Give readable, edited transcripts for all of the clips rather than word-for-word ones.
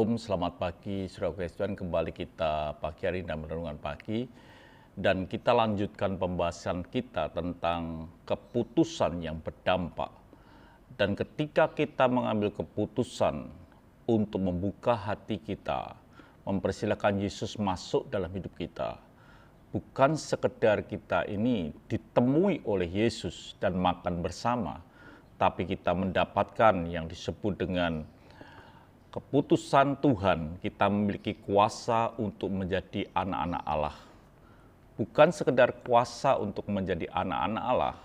Shalom, selamat pagi, Saudara Kristen. Kembali kita pagi hari dalam renungan pagi. Dan kita lanjutkan pembahasan kita tentang keputusan yang berdampak. Dan ketika kita mengambil keputusan untuk membuka hati kita, mempersilakan Yesus masuk dalam hidup kita, bukan sekedar kita ini ditemui oleh Yesus dan makan bersama, tapi kita mendapatkan yang disebut dengan keputusan Tuhan. Kita memiliki kuasa untuk menjadi anak-anak Allah. Bukan sekedar kuasa untuk menjadi anak-anak Allah,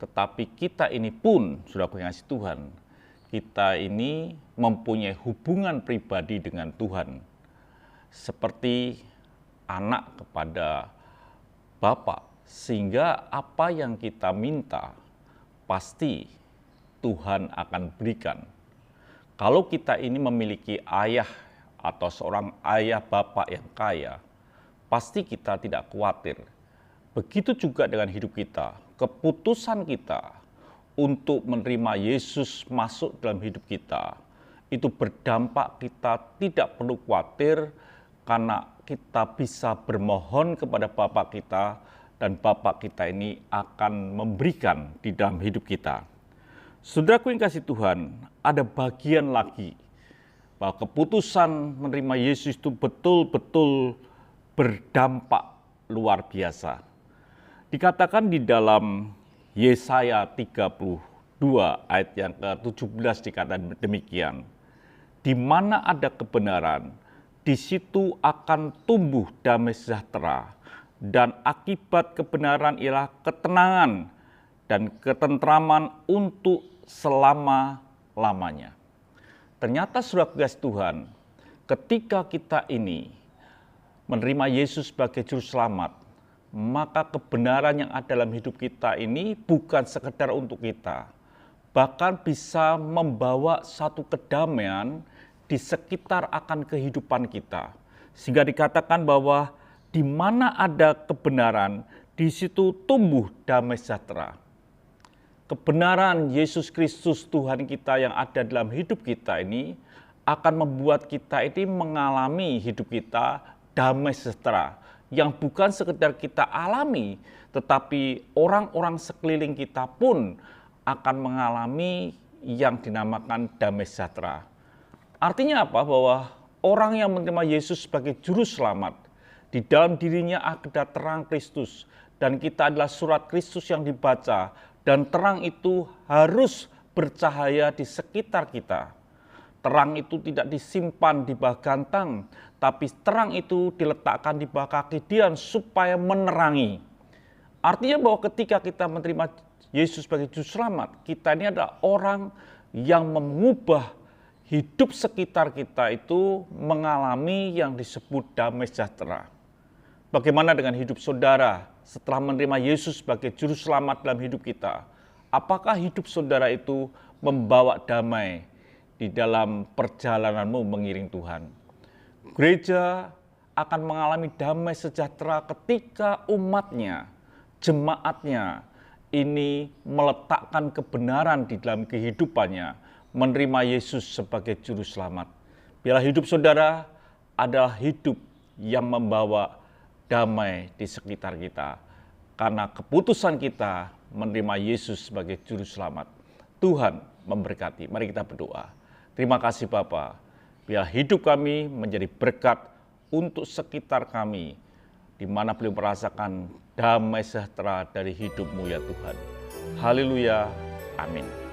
tetapi kita ini pun, sudah mengasihi Tuhan, kita ini mempunyai hubungan pribadi dengan Tuhan. Seperti anak kepada Bapa, sehingga apa yang kita minta, pasti Tuhan akan berikan. Kalau kita ini memiliki ayah atau seorang ayah bapak yang kaya, pasti kita tidak khawatir. Begitu juga dengan hidup kita. Keputusan kita untuk menerima Yesus masuk dalam hidup kita, itu berdampak kita tidak perlu khawatir karena kita bisa bermohon kepada Bapa kita dan Bapa kita ini akan memberikan di dalam hidup kita. Saudaraku yang kasih Tuhan, ada bagian lagi bahwa keputusan menerima Yesus itu betul-betul berdampak luar biasa. Dikatakan di dalam Yesaya 32 ayat yang ke-17 dikatakan demikian. Di mana ada kebenaran, di situ akan tumbuh damai sejahtera, dan akibat kebenaran ialah ketenangan dan ketentraman untuk selama-lamanya. Ternyata saudara kasih Tuhan, ketika kita ini menerima Yesus sebagai juru selamat, maka kebenaran yang ada dalam hidup kita ini bukan sekedar untuk kita, bahkan bisa membawa satu kedamaian di sekitar akan kehidupan kita. Sehingga dikatakan bahwa di mana ada kebenaran, di situ tumbuh damai sejahtera. Kebenaran Yesus Kristus Tuhan kita yang ada dalam hidup kita ini akan membuat kita ini mengalami hidup kita damai sejahtera. Yang bukan sekedar kita alami, tetapi orang-orang sekeliling kita pun akan mengalami yang dinamakan damai sejahtera. Artinya apa? Bahwa orang yang menerima Yesus sebagai juru selamat, di dalam dirinya ada terang Kristus, dan kita adalah surat Kristus yang dibaca, dan terang itu harus bercahaya di sekitar kita. Terang itu tidak disimpan di bawah gantang, tapi terang itu diletakkan di bawah kaki Dian supaya menerangi. Artinya bahwa ketika kita menerima Yesus sebagai juru selamat, kita ini adalah orang yang mengubah hidup sekitar kita itu mengalami yang disebut damai sejahtera. Bagaimana dengan hidup saudara setelah menerima Yesus sebagai juru selamat dalam hidup kita? Apakah hidup saudara itu membawa damai di dalam perjalananmu mengiring Tuhan? Gereja akan mengalami damai sejahtera ketika umatnya, jemaatnya ini meletakkan kebenaran di dalam kehidupannya, menerima Yesus sebagai juru selamat. Biarlah hidup saudara adalah hidup yang membawa damai di sekitar kita. Karena keputusan kita menerima Yesus sebagai juru selamat. Tuhan memberkati. Mari kita berdoa. Terima kasih Bapa. Biar hidup kami menjadi berkat untuk sekitar kami, di mana beliau merasakan damai sejahtera dari hidup-Mu ya Tuhan. Haleluya. Amin.